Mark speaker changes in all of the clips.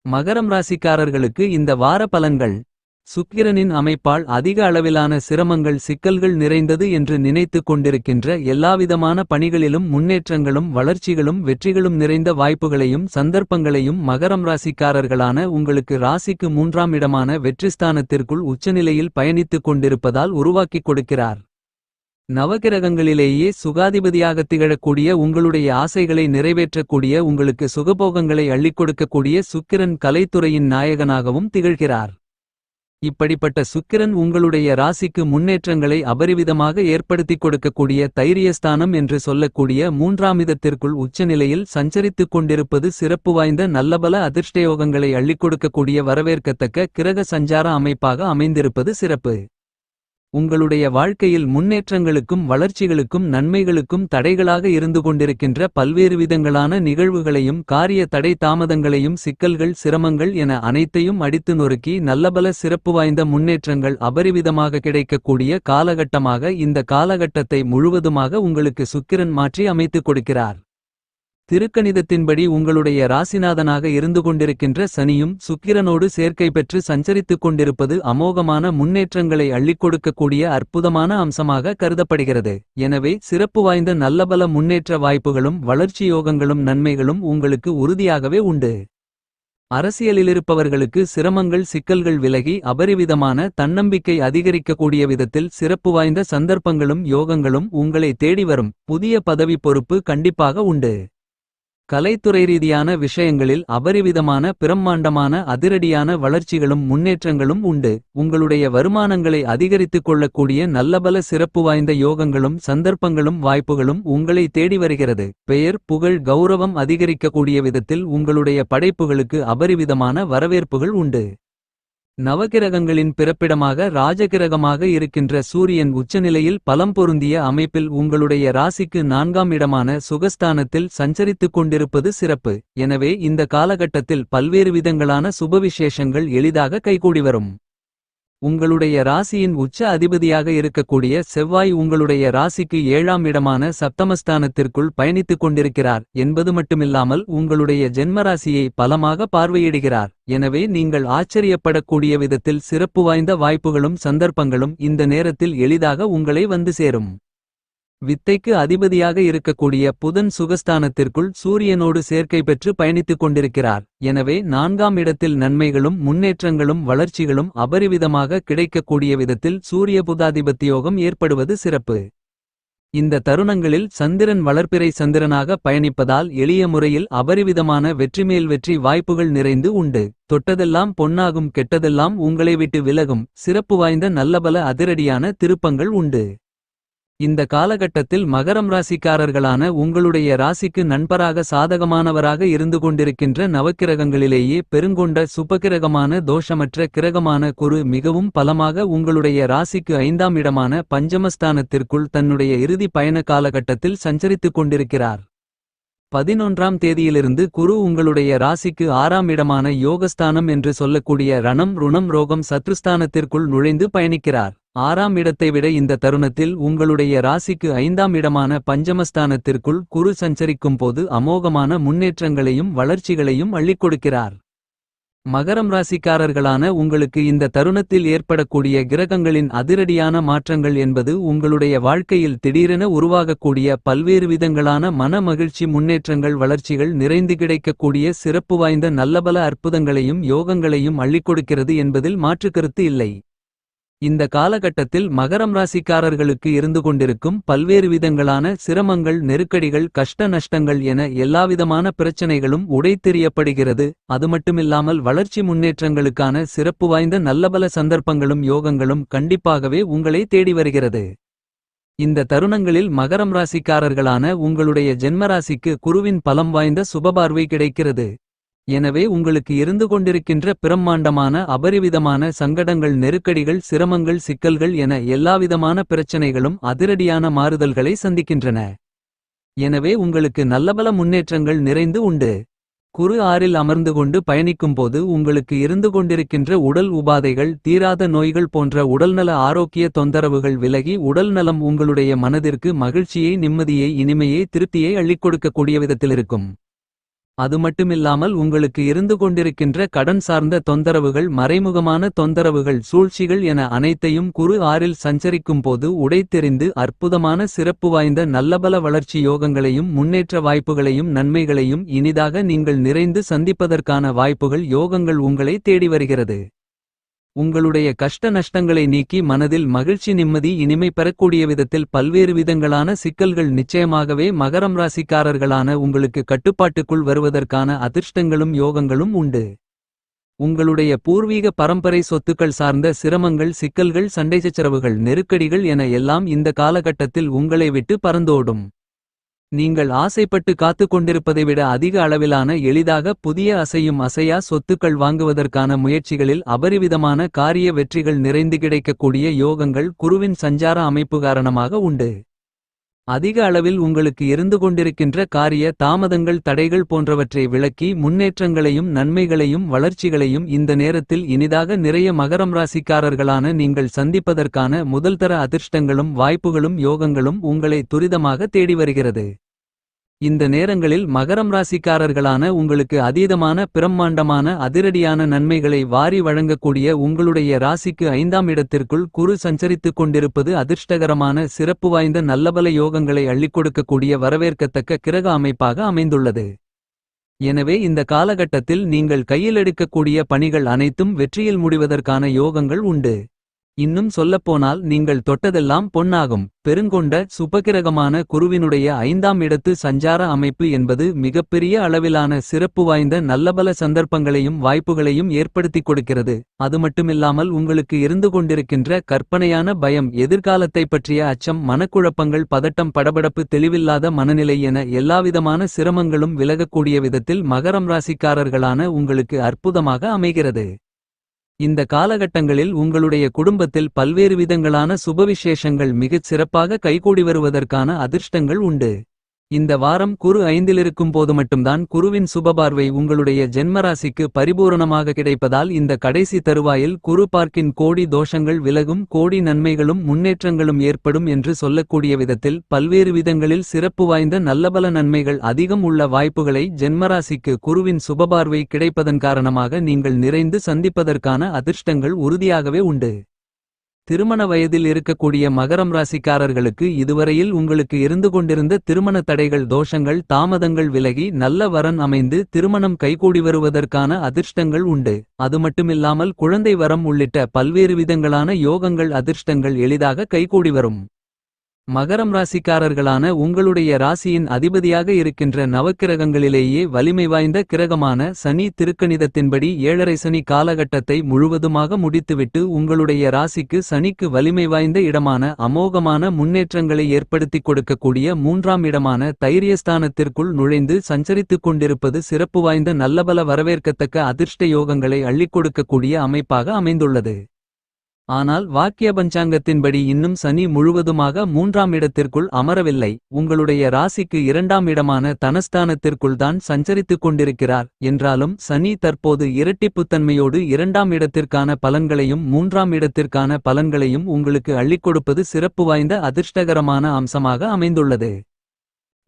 Speaker 1: மகரம் ராசிக்காரர்களுக்கு இந்த வார பலன்கள். சுக்கிரனின் அமைப்பால் அதிக அளவிலான சிரமங்கள் சிக்கல்கள் நிறைந்தது என்று நினைத்துக் கொண்டிருக்கின்ற எல்லாவிதமான பணிகளிலும் முன்னேற்றங்களும் வளர்ச்சிகளும் வெற்றிகளும் நிறைந்த வாய்ப்புகளையும் சந்தர்ப்பங்களையும் மகரம் ராசிக்காரர்களான உங்களுக்கு ராசிக்கு 3ஆம் இடமான வெற்றிஸ்தானத்திற்குள் உச்சநிலையில் பயணித்துக் கொண்டிருப்பதால் உருவாக்கிக் கொடுக்கிறார். நவகிரகங்களிலேயே சுகாதிபதியாக திகழக்கூடிய உங்களுடைய ஆசைகளை நிறைவேற்றக்கூடிய உங்களுக்கு சுகபோகங்களை அள்ளிக் கொடுக்கக்கூடிய சுக்கிரன் கலைத்துறையின் நாயகனாகவும் திகழ்கிறார். இப்படிப்பட்ட சுக்கிரன் உங்களுடைய ராசிக்கு முன்னேற்றங்களை அபரிவிதமாக ஏற்படுத்திக் கொடுக்கக்கூடிய தைரியஸ்தானம் என்று சொல்லக்கூடிய 3ஆம் இடத்திற்குள் உச்சநிலையில் சஞ்சரித்துக் கொண்டிருப்பது சிறப்பு வாய்ந்த நல்லபல அதிர்ஷ்டயோகங்களை அள்ளிக் கொடுக்கக்கூடிய வரவேற்கத்தக்க கிரக சஞ்சார அமைப்பாக அமைந்திருப்பது சிறப்பு. உங்களுடைய வாழ்க்கையில் முன்னேற்றங்களுக்கும் வளர்ச்சிகளுக்கும் நன்மைகளுக்கும் தடைகளாக இருந்து கொண்டிருக்கின்ற பல்வேறு விதங்களான நிகழ்வுகளையும் காரிய தடை தாமதங்களையும் சிக்கல்கள் சிரமங்கள் என அனைத்தையும் அடித்து நொறுக்கி நல்லபல சிறப்பு வாய்ந்த முன்னேற்றங்கள் அபரிவிதமாக கிடைக்கக்கூடிய காலகட்டமாக இந்த காலகட்டத்தை முழுவதுமாக உங்களுக்கு சுக்கிரன் மாற்றி அமைத்துக் கொடுக்கிறார். திருக்கணிதத்தின்படி உங்களுடைய ராசிநாதனாக இருந்து கொண்டிருக்கின்ற சனியும் சுக்கிரனோடு சேர்க்கை பெற்று சஞ்சரித்துக் கொண்டிருப்பது அமோகமான முன்னேற்றங்களை அள்ளிக் கொடுக்கக்கூடிய அற்புதமான அம்சமாக கருதப்படுகிறது. எனவே சிறப்பு வாய்ந்த நல்லபல முன்னேற்ற வாய்ப்புகளும் வளர்ச்சி யோகங்களும் நன்மைகளும் உங்களுக்கு உறுதியாகவே உண்டு. அரசியலிலிருப்பவர்களுக்கு சிரமங்கள் சிக்கல்கள் விலகி அபரிவிதமான தன்னம்பிக்கை அதிகரிக்கக்கூடிய விதத்தில் சிறப்பு வாய்ந்த சந்தர்ப்பங்களும் யோகங்களும் உங்களை தேடி வரும். புதிய பதவி பொறுப்பு கண்டிப்பாக உண்டு. கலைத்துறை ரீதியான விஷயங்களில் அபரிவிதமான பிரம்மாண்டமான அதிரடியான வளர்ச்சிகளும் முன்னேற்றங்களும் உண்டு. உங்களுடைய வருமானங்களை அதிகரித்துக் கொள்ளக்கூடிய நல்லபல சிறப்பு வாய்ந்த யோகங்களும் சந்தர்ப்பங்களும் வாய்ப்புகளும் உங்களை தேடி வருகிறது. பெயர் புகழ் கௌரவம் அதிகரிக்கக்கூடிய விதத்தில் உங்களுடைய படைப்புகளுக்கு அபரிவிதமான வரவேற்புகள் உண்டு. நவகிரகங்களின் பிறப்பிடமாக ராஜகிரகமாக இருக்கின்ற சூரியன் உச்சநிலையில் பலம் பொருந்திய அமைப்பில் உங்களுடைய ராசிக்கு 4ஆம் இடமான சுகஸ்தானத்தில் சஞ்சரித்துக் கொண்டிருப்பது சிறப்பு. எனவே இந்த காலகட்டத்தில் பல்வேறு விதங்களான சுபவிசேஷங்கள் எளிதாக கைகூடி வரும். உங்களுடைய ராசியின் உச்ச அதிபதியாக இருக்கக்கூடிய செவ்வாய் உங்களுடைய ராசிக்கு 7ஆம் இடமான சப்தமஸ்தானத்திற்குள் பயணித்துக் கொண்டிருக்கிறார் என்பது மட்டுமில்லாமல் உங்களுடைய ஜென்மராசியை பலமாக பார்வையிடுகிறார். எனவே நீங்கள் ஆச்சரியப்படக்கூடிய விதத்தில் சிறப்பு வாய்ந்த வாய்ப்புகளும் சந்தர்ப்பங்களும் இந்த நேரத்தில் எளிதாக உங்களை வந்து சேரும். வித்தைக்கு அதிபதியாக இருக்கக்கூடிய புதன் சுகஸ்தானத்திற்குள் சூரியனோடு சேர்க்கை பெற்று பயணித்துக் கொண்டிருக்கிறார். எனவே 4ஆம் இடத்தில் நன்மைகளும் முன்னேற்றங்களும் வளர்ச்சிகளும் அபரிவிதமாக கிடைக்கக்கூடிய விதத்தில் சூரிய புதாதிபத்தியோகம் ஏற்படுவது சிறப்பு. இந்த தருணங்களில் சந்திரன் வளர்பிறை சந்திரனாக பயணிப்பதால் எளிய முறையில் அபரிவிதமான வெற்றிமேல் வெற்றி வாய்ப்புகள் நிறைந்து உண்டு. தொட்டதெல்லாம் பொன்னாகும் கெட்டதெல்லாம் உங்களை விட்டு விலகும். சிறப்பு வாய்ந்த நல்லபல அதிரடியான திருப்பங்கள் உண்டு. இந்த காலகட்டத்தில் மகரம் ராசிக்காரர்களான உங்களுடைய ராசிக்கு நண்பராக சாதகமானவராக இருந்து கொண்டிருக்கின்ற நவக்கிரகங்களிலேயே பெருங்கொண்ட சுபகிரகமான தோஷமற்ற கிரகமான குரு மிகவும் பலமாக உங்களுடைய ராசிக்கு 5ஆம் இடமான பஞ்சமஸ்தானத்திற்குள் தன்னுடைய இறுதி பயண காலகட்டத்தில் சஞ்சரித்துக் கொண்டிருக்கிறார். 11ஆம் தேதியிலிருந்து குரு உங்களுடைய ராசிக்கு 6ஆம் இடமான யோகஸ்தானம் என்று சொல்லக்கூடிய ரணம் ருணம் ரோகம் சத்ருஸ்தானத்திற்குள் நுழைந்து பயணிக்கிறார். 6ஆம் இடத்தை விட இந்த தருணத்தில் உங்களுடைய ராசிக்கு 5ஆம் இடமான பஞ்சமஸ்தானத்திற்குள் குரு சஞ்சரிக்கும் போது அமோகமான முன்னேற்றங்களையும் வளர்ச்சிகளையும் அள்ளிக் கொடுக்கிறார். மகரம் ராசிக்காரர்களான உங்களுக்கு இந்த தருணத்தில் ஏற்படக்கூடிய கிரகங்களின் அதிரடியான மாற்றங்கள் என்பது உங்களுடைய வாழ்க்கையில் திடீரென உருவாகக்கூடிய பல்வேறு விதங்களான மன மகிழ்ச்சி முன்னேற்றங்கள் வளர்ச்சிகள் நிறைந்து கிடைக்கக்கூடிய சிறப்பு வாய்ந்த நல்லபல அற்புதங்களையும் யோகங்களையும் அள்ளிக் கொடுக்கிறது என்பதில் மாற்றுக்கருத்து இல்லை. இந்த காலகட்டத்தில் மகரம் ராசிக்காரர்களுக்கு இருந்து கொண்டிருக்கும் பல்வேறு விதங்களான சிரமங்கள் நெருக்கடிகள் கஷ்ட நஷ்டங்கள் என எல்லாவிதமான பிரச்சனைகளும் உடைத்தெறியப்படுகிறது. அது மட்டுமில்லாமல் வளர்ச்சி முன்னேற்றங்களுக்கான சிறப்பு வாய்ந்த நல்லபல சந்தர்ப்பங்களும் யோகங்களும் கண்டிப்பாகவே உங்களை தேடி வருகிறது. இந்த தருணங்களில் மகரம் ராசிக்காரர்களான உங்களுடைய ஜென்மராசிக்கு குருவின் பலம் வாய்ந்த சுபபார்வை கிடைக்கிறது. எனவே உங்களுக்கு இருந்து கொண்டிருக்கின்ற பிரம்மாண்டமான அபரிவிதமான சங்கடங்கள் நெருக்கடிகள் சிரமங்கள் சிக்கல்கள் என எல்லாவிதமான பிரச்சனைகளும் அதிரடியான மாறுதல்களை சந்திக்கின்றன. எனவே உங்களுக்கு நல்லபல முன்னேற்றங்கள் நிறைந்து உண்டு. குரு 6இல் அமர்ந்து கொண்டு பயணிக்கும்போது உங்களுக்கு இருந்து கொண்டிருக்கின்ற உடல் உபாதைகள் தீராத நோய்கள் போன்ற உடல்நல ஆரோக்கிய தொந்தரவுகள் விலகி உடல் நலம் உங்களுடைய மனதிற்கு மகிழ்ச்சியை நிம்மதியை இனிமையை திருப்தியை அள்ளிக் கொடுக்கக்கூடிய விதத்தில் இருக்கும். அது மட்டுமில்லாமல் உங்களுக்கு இருந்து கொண்டிருக்கின்ற கடன் சார்ந்த தொந்தரவுகள், மறைமுகமான தொந்தரவுகள், சூழ்ச்சிகள் என அனைத்தையும் குரு 6இல் சஞ்சரிக்கும் போது உடைத்தெறிந்து அற்புதமான சிறப்பு வாய்ந்த நல்லபல வளர்ச்சி யோகங்களையும் முன்னேற்ற வாய்ப்புகளையும் நன்மைகளையும் இனிதாக நீங்கள் நிறைந்து சந்திப்பதற்கான வாய்ப்புகள் யோகங்கள் உங்களை தேடி வருகிறது. உங்களுடைய கஷ்ட நஷ்டங்களை நீக்கி மனதில் மகிழ்ச்சி, நிம்மதி, இனிமை பெறக்கூடிய விதத்தில் பல்வேறு விதங்களான சிக்கல்கள் நிச்சயமாகவே மகரம் ராசிக்காரர்களான உங்களுக்கு கட்டுப்பாட்டுக்குள் வருவதற்கான அதிர்ஷ்டங்களும் யோகங்களும் உண்டு. உங்களுடைய பூர்வீக பரம்பரை சொத்துக்கள் சார்ந்த சிரமங்கள், சிக்கல்கள், சண்டை சச்சரவுகள், நெருக்கடிகள் என எல்லாம் இந்த காலகட்டத்தில் உங்களை விட்டு பறந்தோடும். நீங்கள் ஆசைப்பட்டு காத்து கொண்டிருப்பதை விட அதிக அளவிலான எளிதாக புதிய அசையும் அசையா சொத்துக்கள் வாங்குவதற்கான முயற்சிகளில் அபரிவிதமான காரிய வெற்றிகள் நிறைந்து கிடைக்கக்கூடிய யோகங்கள் குருவின் சஞ்சார அமைப்பு காரணமாக உண்டு. அதிக அளவில் உங்களுக்கு இருந்து கொண்டிருக்கின்ற காரிய தாமதங்கள், தடைகள் போன்றவற்றை விளக்கி முன்னேற்றங்களையும் நன்மைகளையும் வளர்ச்சிகளையும் இந்த நேரத்தில் இனிதாக நிறைய மகரம் ராசிக்காரர்களான நீங்கள் சந்திப்பதற்கான முதல்தர அதிர்ஷ்டங்களும் வாய்ப்புகளும் யோகங்களும் உங்களை துரிதமாக தேடி வருகிறது. இந்த நேரங்களில் மகரம் ராசிக்காரர்களான உங்களுக்கு அதீதமான பிரம்மாண்டமான அதிரடியான நன்மைகளை வாரி வழங்கக்கூடிய உங்களுடைய ராசிக்கு 5ஆம் இடத்திற்குள் குரு சஞ்சரித்துக் கொண்டிருப்பது அதிர்ஷ்டகரமான சிறப்பு வாய்ந்த நல்லபல யோகங்களை அள்ளிக் கொடுக்கக்கூடிய வரவேற்கத்தக்க கிரக அமைப்பாக அமைந்துள்ளது. எனவே இந்த காலகட்டத்தில் நீங்கள் கையில் எடுக்கக்கூடிய பணிகள் அனைத்தும் வெற்றியில் முடிவதற்கான யோகங்கள் உண்டு. இன்னும் சொல்லப்போனால் நீங்கள் தொட்டதெல்லாம் பொன்னாகும். பெருங்கொண்ட சுபகிரகமான குருவினுடைய 5ஆம் இடத்து சஞ்சார அமைப்பு என்பது மிகப்பெரிய அளவிலான சிறப்பு வாய்ந்த நல்லபல சந்தர்ப்பங்களையும் வாய்ப்புகளையும் ஏற்படுத்திக் கொடுக்கிறது. அது மட்டுமில்லாமல் உங்களுக்கு இருந்து கொண்டிருக்கின்ற கற்பனையான பயம், எதிர்காலத்தை பற்றிய அச்சம், மனக்குழப்பங்கள், பதட்டம், படபடப்பு, தெளிவில்லாத மனநிலை என எல்லாவிதமான சிரமங்களும் விலகக்கூடிய விதத்தில் மகரம் ராசிக்காரர்களான உங்களுக்கு அற்புதமாக அமைகிறது. இந்த காலகட்டங்களில் உங்களுடைய குடும்பத்தில் பல்வேறு விதங்களான சுபவிசேஷங்கள் மிகச் சிறப்பாக கைகூடி வருவதற்கான அதிர்ஷ்டங்கள் உண்டு. இந்த வாரம் குரு 5இல் இருக்கும் போது மட்டும்தான் குருவின் சுபபார்வை உங்களுடைய ஜென்மராசிக்கு பரிபூரணமாக கிடைப்பதால் இந்த கடைசி தருவாயில் குரு பார்க்கின் கோடி தோஷங்கள் விலகும், கோடி நன்மைகளும் முன்னேற்றங்களும் ஏற்படும் என்று சொல்லக்கூடிய விதத்தில் பல்வேறு விதங்களில் சிறப்பு வாய்ந்த நல்லபல நன்மைகள் அதிகம் உள்ள வாய்ப்புகளை ஜென்மராசிக்கு குருவின் சுபபார்வை கிடைப்பதன் காரணமாக நீங்கள் நிறைந்து சந்திப்பதற்கான அதிர்ஷ்டங்கள் உறுதியாகவே உண்டு. திருமண வயதில் இருக்கக்கூடிய மகரம் ராசிக்காரர்களுக்கு இதுவரையில் உங்களுக்கு இருந்து கொண்டிருந்த திருமண தடைகள், தோஷங்கள், தாமதங்கள் விலகி நல்ல வரன் அமைந்து திருமணம் கைகூடி வருவதற்கான அதிர்ஷ்டங்கள் உண்டு. அது மட்டுமில்லாமல் குழந்தை வரம் உள்ளிட்ட பல்வேறு விதங்களான யோகங்கள், அதிர்ஷ்டங்கள் எளிதாக கைகூடி வரும். மகரம் ராசிக்காரர்களான உங்களுடைய ராசியின் அதிபதியாக இருக்கின்ற நவக்கிரகங்களிலேயே வலிமை வாய்ந்த கிரகமான சனி திருக்கணிதத்தின்படி 7.5 சனி காலகட்டத்தை முழுவதுமாக முடித்துவிட்டு உங்களுடைய ராசிக்கு சனிக்கு வலிமை வாய்ந்த இடமான அமோகமான முன்னேற்றங்களை ஏற்படுத்திக் கொடுக்கக்கூடிய 3ஆம் இடமான தைரியஸ்தானத்திற்குள் நுழைந்து சஞ்சரித்துக் கொண்டிருப்பது சிறப்பு வாய்ந்த நல்லபல வரவேற்கத்தக்க அதிர்ஷ்ட யோகங்களை அள்ளிக் கொடுக்கக்கூடிய அமைப்பாக அமைந்துள்ளது. ஆனால் வாக்கிய பஞ்சாங்கத்தின்படி இன்னும் சனி முழுவதுமாக 3ஆம் இடத்திற்குள் அமரவில்லை. உங்களுடைய ராசிக்கு 2ஆம் இடமான தனஸ்தானத்திற்குள் தான் சஞ்சரித்துக் கொண்டிருக்கிறார் என்றாலும் சனி தற்போது இரட்டிப்புத்தன்மையோடு 2ஆம் இடத்திற்கான பலன்களையும் 3ஆம் இடத்திற்கான பலன்களையும் உங்களுக்கு அள்ளிக் கொடுப்பது சிறப்பு வாய்ந்த அதிர்ஷ்டகரமான அம்சமாக அமைந்துள்ளது.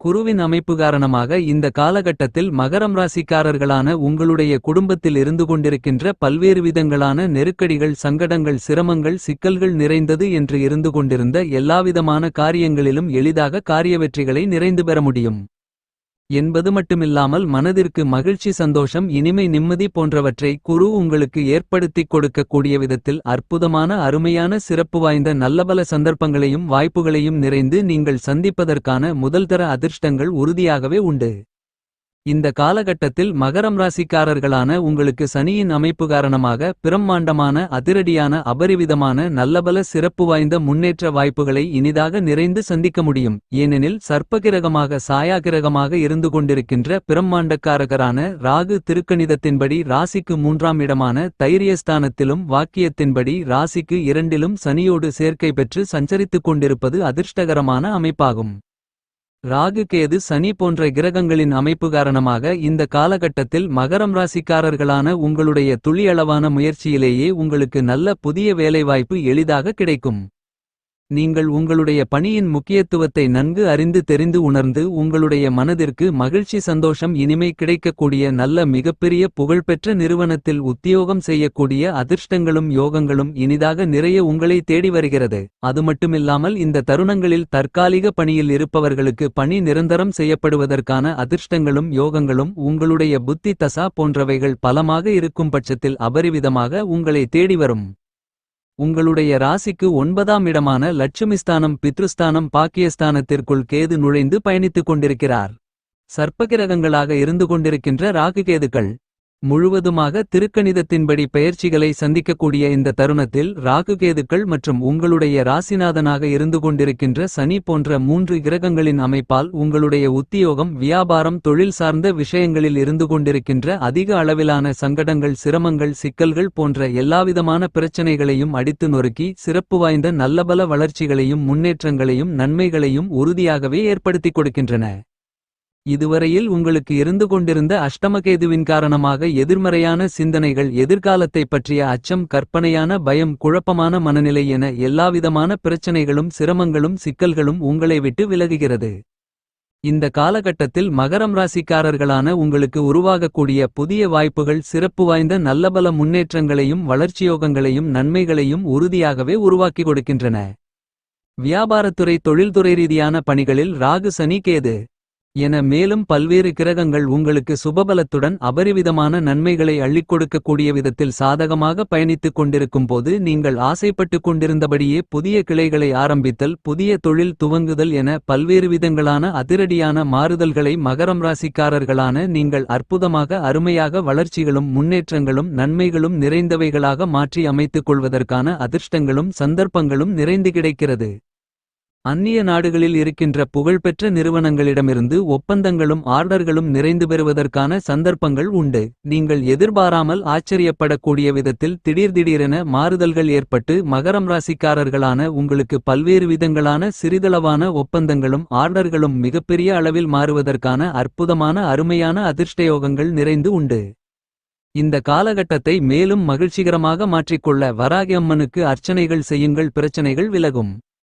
Speaker 1: குருவின் அமைப்பு காரணமாக இந்த காலகட்டத்தில் மகரம் ராசிக்காரர்களான உங்களுடைய குடும்பத்தில் இருந்து கொண்டிருக்கின்ற பல்வேறு விதங்களான நெருக்கடிகள், சங்கடங்கள், சிரமங்கள், சிக்கல்கள் நிறைந்தது என்று இருந்து கொண்டிருந்த எல்லாவிதமான காரியங்களிலும் எளிதாக காரிய வெற்றிகளை நிறைந்து பெற முடியும் என்பது மட்டுமில்லாமல் மனதிற்கு மகிழ்ச்சி, சந்தோஷம், இனிமை, நிம்மதி போன்றவற்றை குரு உங்களுக்கு ஏற்படுத்திக் கொடுக்கக்கூடிய விதத்தில் அற்புதமான அருமையான சிறப்பு வாய்ந்த நல்லபல சந்தர்ப்பங்களையும் வாய்ப்புகளையும் நிறைந்து நீங்கள் சந்திப்பதற்கான முதல்தர அதிர்ஷ்டங்கள் உறுதியாகவே உண்டு. இந்த காலகட்டத்தில் மகரம் ராசிக்காரர்களான உங்களுக்கு சனியின் அமைப்பு காரணமாக பிரம்மாண்டமான அதிரடியான அபரிவிதமான நல்லபல சிறப்பு வாய்ந்த முன்னேற்ற வாய்ப்புகளை இனிதாக நிறைந்து சந்திக்க முடியும். ஏனெனில் சர்ப்பகிரகமாக சாயாகிரகமாக இருந்து கொண்டிருக்கின்ற பிரம்மாண்டக்காரகரான ராகு திருக்கணிதத்தின்படி ராசிக்கு 3ஆம் இடமான தைரியஸ்தானத்திலும் வாக்கியத்தின்படி ராசிக்கு 2இலும் சனியோடு சேர்க்கை பெற்று சஞ்சரித்துக் கொண்டிருப்பது அதிர்ஷ்டகரமான அமைப்பாகும். ராகு, கேது, சனி போன்ற கிரகங்களின் அமைப்பு காரணமாக இந்த காலகட்டத்தில் மகரம் ராசிக்காரர்களான உங்களுடைய துளியளவான முயற்சியிலேயே உங்களுக்கு நல்ல புதிய வேலைவாய்ப்பு எளிதாக கிடைக்கும். நீங்கள் உங்களுடைய பணியின் முக்கியத்துவத்தை நன்கு அறிந்து தெரிந்து உணர்ந்து உங்களுடைய மனதிற்கு மகிழ்ச்சி சந்தோஷம் இனிமை கிடைக்கக்கூடிய நல்ல மிகப்பெரிய புகழ்பெற்ற நிறுவனத்தில் உத்தியோகம் செய்யக்கூடிய அதிர்ஷ்டங்களும் யோகங்களும் இனிதாக நிறைய உங்களை தேடி வருகிறது. அதுமட்டுமில்லாமல் இந்த தருணங்களில் தற்காலிக பணியில் இருப்பவர்களுக்கு பணி நிரந்தரம் செய்யப்படுவதற்கான அதிர்ஷ்டங்களும் யோகங்களும் உங்களுடைய புத்தி தசா போன்றவைகள் பலமாக இருக்கும் பட்சத்தில் அபரிவிதமாக உங்களை தேடி வரும். உங்களுடைய ராசிக்கு 9ஆம் இடமான லட்சுமிஸ்தானம் பித்ருஸ்தானம் பாக்கியஸ்தானத்திற்குள் கேது நுழைந்து பயணித்துக் கொண்டிருக்கிறார். சர்ப்பகிரகங்களாக இருந்து கொண்டிருக்கின்ற ராகுகேதுக்கள் முழுவதுமாக திருக்கணிதத்தின்படி பெயர்ச்சிகளை சந்திக்கக்கூடிய இந்த தருணத்தில் ராகுகேதுக்கள் மற்றும் உங்களுடைய ராசிநாதனாக இருந்து கொண்டிருக்கின்ற சனி போன்ற 3 கிரகங்களின் அமைப்பால் உங்களுடைய உத்தியோகம் வியாபாரம் தொழில் சார்ந்த விஷயங்களில் இருந்து கொண்டிருக்கின்ற அதிக அளவிலான சங்கடங்கள் சிரமங்கள் சிக்கல்கள் போன்ற எல்லாவிதமான பிரச்சனைகளையும் அடித்து நொறுக்கி சிறப்பு வாய்ந்த நல்லபல வளர்ச்சிகளையும் முன்னேற்றங்களையும் நன்மைகளையும் உறுதியாகவே ஏற்படுத்திக் கொடுக்கின்றன. இதுவரையில் உங்களுக்கு இருந்து கொண்டிருந்த அஷ்டமகேதுவின் காரணமாக எதிர்மறையான சிந்தனைகள் எதிர்காலத்தை பற்றிய அச்சம் கற்பனையான பயம் குழப்பமான மனநிலை என எல்லாவிதமான பிரச்சனைகளும் சிரமங்களும் சிக்கல்களும் உங்களை விட்டு விலகுகிறது. இந்த காலகட்டத்தில் மகரம் ராசிக்காரர்களான உங்களுக்கு உருவாகக்கூடிய புதிய வாய்ப்புகள் சிறப்பு வாய்ந்த நல்லபல முன்னேற்றங்களையும் வளர்ச்சியோகங்களையும் நன்மைகளையும் உறுதியாகவே உருவாக்கி கொடுக்கின்றன. வியாபாரத்துறை தொழில்துறை ரீதியான பணிகளில் ராகு சனி கேது என மேலும் பல்வேறு கிரகங்கள் உங்களுக்கு சுபபலத்துடன் அபரிவிதமான நன்மைகளை அள்ளிக் கொடுக்கக்கூடிய விதத்தில் சாதகமாக பயணித்துக் கொண்டிருக்கும் போது நீங்கள் ஆசைப்பட்டு கொண்டிருந்தபடியே புதிய கிளைகளை ஆரம்பித்தல் புதிய தொழில் துவங்குதல் என பல்வேறு விதங்களான அதிரடியான மாறுதல்களை மகரம் ராசிக்காரர்களான நீங்கள் அற்புதமாக அருமையாக வளர்ச்சிகளும் முன்னேற்றங்களும் நன்மைகளும் நிறைந்தவைகளாக மாற்றி அமைத்துக் கொள்வதற்கான அதிர்ஷ்டங்களும் சந்தர்ப்பங்களும் நிறைந்து கிடைக்கிறது. அந்நிய நாடுகளில் இருக்கின்ற புகழ்பெற்ற நிறுவனங்களிடமிருந்து ஒப்பந்தங்களும் ஆர்டர்களும் நிறைந்து பெறுவதற்கான சந்தர்ப்பங்கள் உண்டு. நீங்கள் எதிர்பாராமல் ஆச்சரியப்படக்கூடிய விதத்தில் திடீரென மாறுதல்கள் ஏற்பட்டு மகரம் ராசிக்காரர்களான உங்களுக்கு பல்வேறு விதங்களான சிறிதளவான ஒப்பந்தங்களும் ஆர்டர்களும் மிகப்பெரிய அளவில் மாறுவதற்கான அற்புதமான அருமையான அதிர்ஷ்டயோகங்கள் நிறைந்து உண்டு. இந்த காலகட்டத்தை மேலும் மகிழ்ச்சிகரமாக மாற்றிக்கொள்ள வராகி அம்மனுக்கு அர்ச்சனைகள் செய்யுங்கள் பிரச்சனைகள் விலகும்.